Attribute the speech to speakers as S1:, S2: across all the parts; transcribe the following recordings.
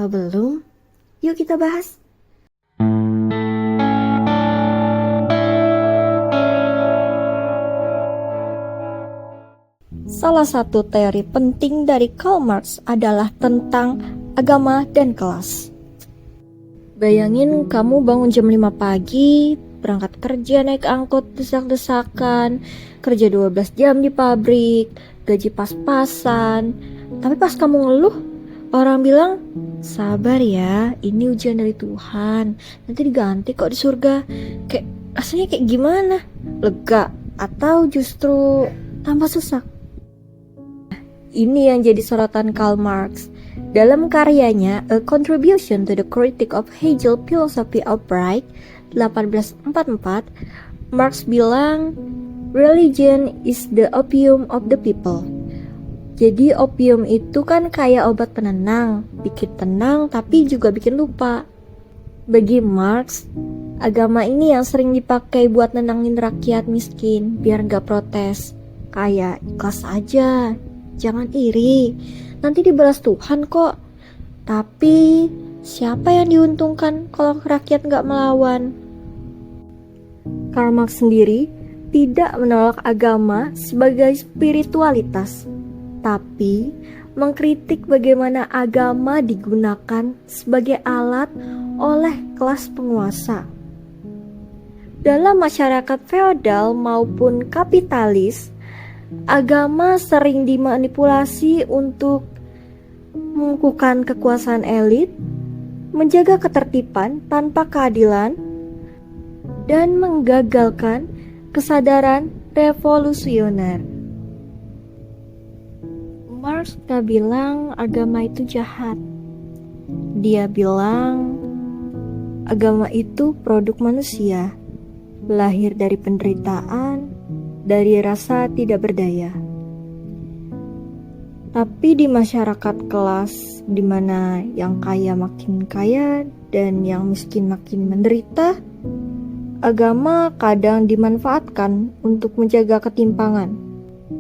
S1: Kalau belum, yuk kita bahas. Salah satu teori penting dari Karl Marx adalah tentang agama dan kelas. Bayangin kamu bangun jam 5 pagi, berangkat kerja naik angkot desak-desakan, kerja 12 jam di pabrik, gaji pas-pasan. Tapi pas kamu ngeluh, orang bilang, sabar ya, ini ujian dari Tuhan, nanti diganti kok di surga. Kayak rasanya kayak gimana? Lega atau justru tambah susah? Ini yang jadi sorotan Karl Marx. Dalam karyanya A Contribution to the Critique of Hegel Philosophy Upright 1844, Marx bilang, religion is the opium of the people. Jadi opium itu kan kayak obat penenang, bikin tenang tapi juga bikin lupa. Bagi Marx, agama ini yang sering dipakai buat nenangin rakyat miskin biar gak protes. Kayak ikhlas aja, jangan iri, nanti dibalas Tuhan kok. Tapi siapa yang diuntungkan kalau rakyat gak melawan? Karl Marx sendiri tidak menolak agama sebagai spiritualitas, tapi mengkritik bagaimana agama digunakan sebagai alat oleh kelas penguasa. Dalam masyarakat feodal maupun kapitalis, agama sering dimanipulasi untuk mengukuhkan kekuasaan elit, menjaga ketertiban tanpa keadilan, dan menggagalkan kesadaran revolusioner. Marx gak bilang agama itu jahat. Dia bilang agama itu produk manusia, lahir dari penderitaan, dari rasa tidak berdaya. Tapi di masyarakat kelas di mana yang kaya makin kaya dan yang miskin makin menderita, agama kadang dimanfaatkan untuk menjaga ketimpangan.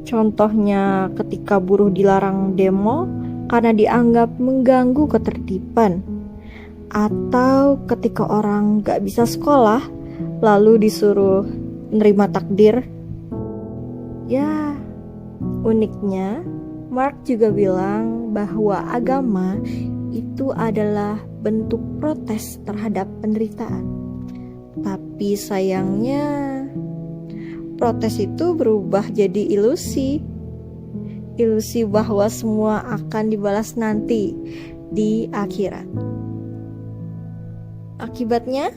S1: Contohnya ketika buruh dilarang demo karena dianggap mengganggu ketertiban, atau ketika orang gak bisa sekolah lalu disuruh menerima takdir. Ya, uniknya Marx juga bilang bahwa agama itu adalah bentuk protes terhadap penderitaan. Tapi sayangnya protes itu berubah jadi ilusi. Ilusi bahwa semua akan dibalas nanti di akhirat. Akibatnya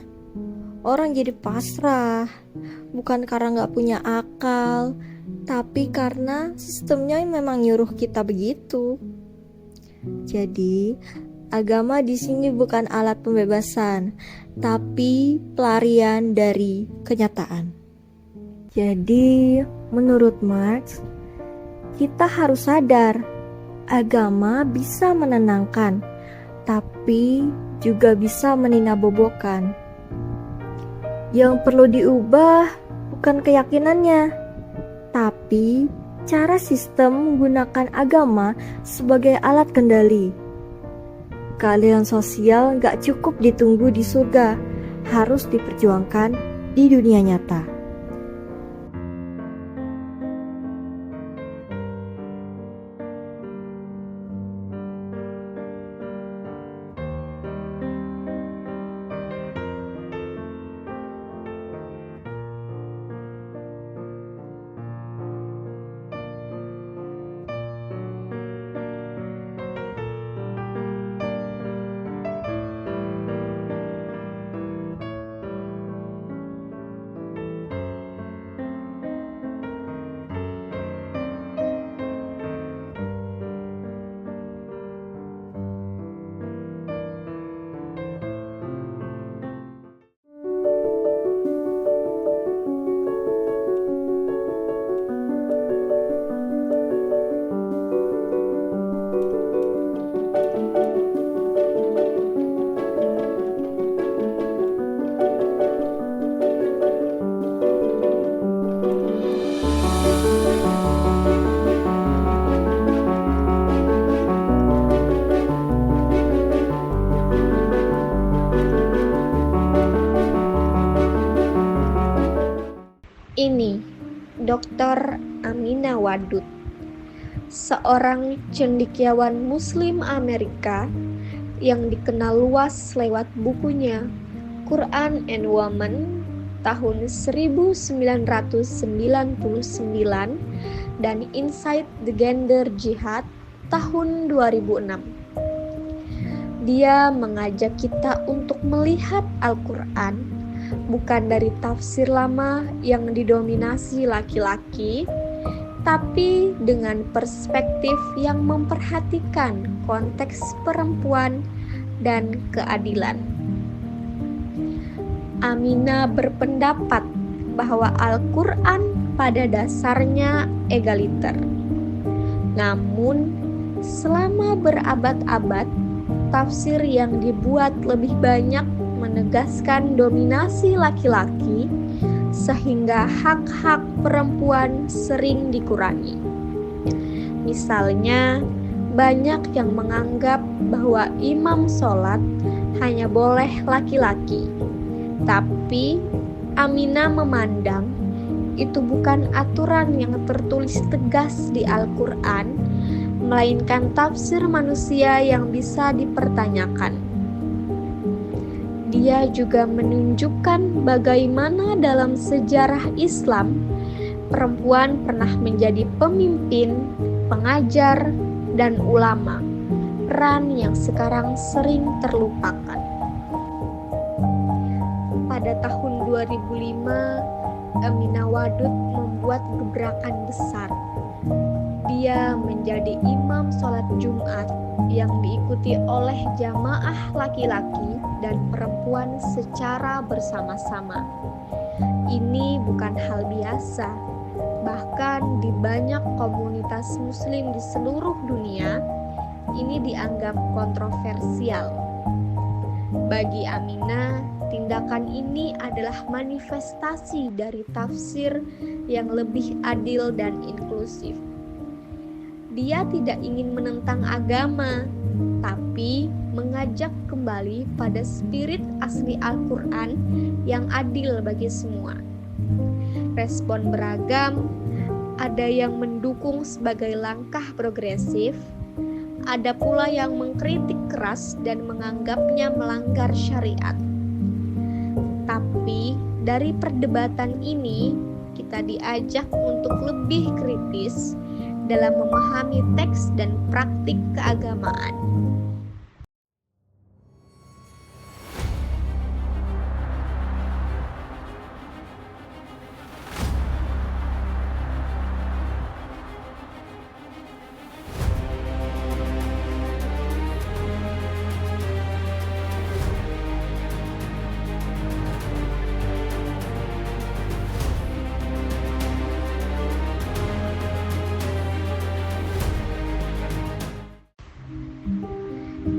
S1: orang jadi pasrah, bukan karena gak punya akal, tapi karena sistemnya memang nyuruh kita begitu. Jadi, agama di sini bukan alat pembebasan, tapi pelarian dari kenyataan. Jadi, menurut Marx, kita harus sadar, agama bisa menenangkan, tapi juga bisa meninabobokan. Yang perlu diubah bukan keyakinannya, tapi cara sistem menggunakan agama sebagai alat kendali. Keadilan sosial gak cukup ditunggu di surga, harus diperjuangkan di dunia nyata.
S2: ini, Dr. Amina Wadud, seorang cendekiawan Muslim Amerika yang dikenal luas lewat bukunya Quran and Women tahun 1999 dan Inside the Gender Jihad tahun 2006. Dia mengajak kita untuk melihat Al-Quran bukan dari tafsir lama yang didominasi laki-laki, tapi dengan perspektif yang memperhatikan konteks perempuan dan keadilan. Amina berpendapat bahwa Al-Quran pada dasarnya egaliter. Namun, selama berabad-abad, tafsir yang dibuat lebih banyak menegaskan dominasi laki-laki sehingga hak-hak perempuan sering dikurangi. Misalnya, banyak yang menganggap bahwa imam sholat hanya boleh laki-laki, tapi Amina memandang itu bukan aturan yang tertulis tegas di Al-Quran, melainkan tafsir manusia yang bisa dipertanyakan. Dia juga menunjukkan bagaimana dalam sejarah Islam, perempuan pernah menjadi pemimpin, pengajar, dan ulama, peran yang sekarang sering terlupakan. Pada tahun 2005, Amina Wadud membuat gebrakan besar. Dia menjadi imam sholat Jumat yang diikuti oleh jamaah laki-laki dan perempuan secara bersama-sama. Ini bukan hal biasa. Bahkan di banyak komunitas muslim di seluruh dunia, ini dianggap kontroversial. Bagi Amina, tindakan ini adalah manifestasi dari tafsir yang lebih adil dan inklusif. Dia tidak ingin menentang agama, tapi mengajak kembali pada spirit asli Al-Quran yang adil bagi semua. Respon beragam, ada yang mendukung sebagai langkah progresif, ada pula yang mengkritik keras dan menganggapnya melanggar syariat. Tapi dari perdebatan ini, kita diajak untuk lebih kritis dalam memahami teks dan praktik keagamaan.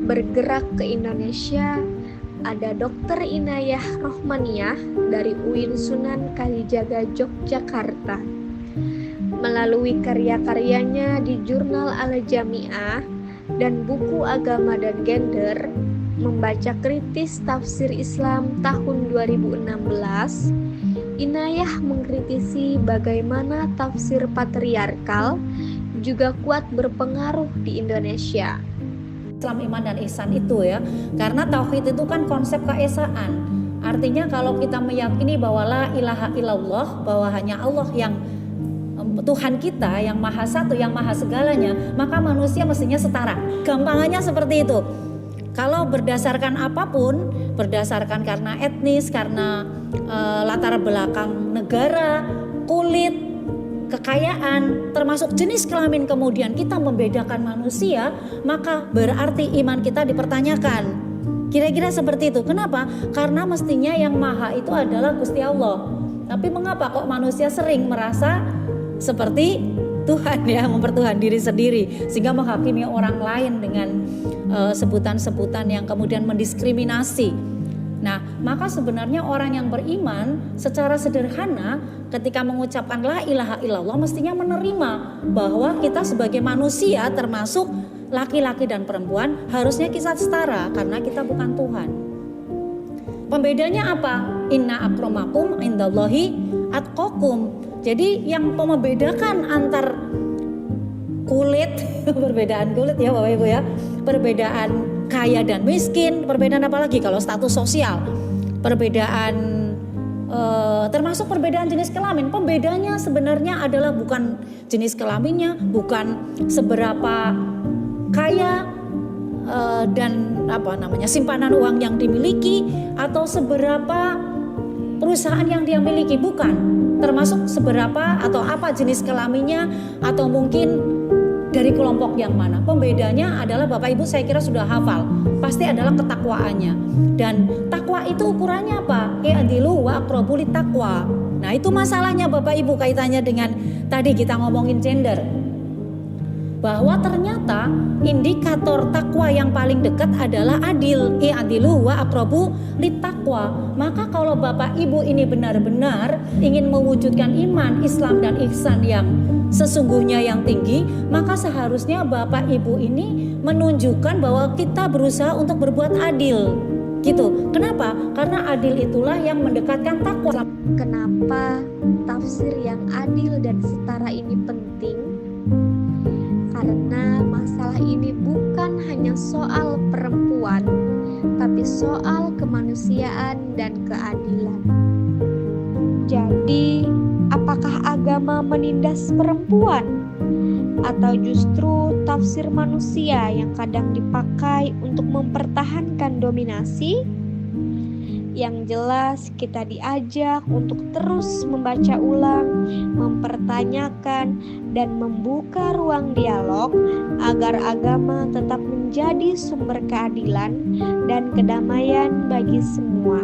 S2: Bergerak ke Indonesia, ada Dr. Inayah Rohmaniah dari UIN Sunan Kalijaga Yogyakarta. Melalui karya-karyanya di Jurnal Al-Jami'ah dan buku Agama dan Gender, membaca kritis tafsir Islam tahun 2016, Inayah mengkritisi bagaimana tafsir patriarkal juga kuat berpengaruh di Indonesia.
S3: Islam, iman, dan ihsan itu ya, karena tauhid itu kan konsep keesaan. Artinya kalau kita meyakini bahwa la ilaha illallah, bahwa hanya Allah yang Tuhan kita, yang maha satu, yang maha segalanya, maka manusia mestinya setara. Gampangannya seperti itu. Kalau berdasarkan apapun, berdasarkan karena etnis, karena latar belakang negara, kulit, kekayaan, termasuk jenis kelamin, kemudian kita membedakan manusia, maka berarti iman kita dipertanyakan. Kira-kira seperti itu. Kenapa? Karena mestinya yang maha itu adalah Gusti Allah. Tapi mengapa kok manusia sering merasa seperti Tuhan ya, mempertuhan diri sendiri, sehingga menghakimi orang lain dengan sebutan-sebutan yang kemudian mendiskriminasi. Nah, maka sebenarnya orang yang beriman secara sederhana ketika mengucapkan la ilaha illallah mestinya menerima bahwa kita sebagai manusia termasuk laki-laki dan perempuan harusnya kita setara karena kita bukan Tuhan. Pembedanya apa? Inna akramakum indallahi atqakum. Jadi yang membedakan antar kulit, perbedaan kulit ya Bapak Ibu ya, perbedaan kaya dan miskin, perbedaan apa lagi kalau status sosial, perbedaan termasuk perbedaan jenis kelamin. Pembedanya sebenarnya adalah bukan jenis kelaminnya, bukan seberapa kaya dan simpanan uang yang dimiliki atau seberapa perusahaan yang dia miliki, bukan. Termasuk seberapa atau apa jenis kelaminnya atau mungkin dari kelompok yang mana. Pembedanya adalah Bapak Ibu saya kira sudah hafal, pasti adalah ketakwaannya. Dan takwa itu ukurannya apa? I'dilu wa aqrabu littaqwa. Nah, itu masalahnya Bapak Ibu kaitannya dengan tadi kita ngomongin gender. Bahwa ternyata indikator takwa yang paling dekat adalah adil. I'dilu wa aqrabu littaqwa. Maka kalau Bapak Ibu ini benar-benar ingin mewujudkan iman, Islam dan ihsan yang sesungguhnya yang tinggi, maka seharusnya Bapak Ibu ini menunjukkan bahwa kita berusaha untuk berbuat adil. Gitu. Kenapa? Karena adil itulah yang mendekatkan takwa.
S2: Kenapa tafsir yang adil dan setara ini penting? Karena masalah ini bukan hanya soal perempuan, tapi soal kemanusiaan dan keadilan. Jadi, apakah agama menindas perempuan? Atau justru tafsir manusia yang kadang dipakai untuk mempertahankan dominasi? Yang jelas kita diajak untuk terus membaca ulang, mempertanyakan, dan membuka ruang dialog agar agama tetap menjadi sumber keadilan dan kedamaian bagi semua.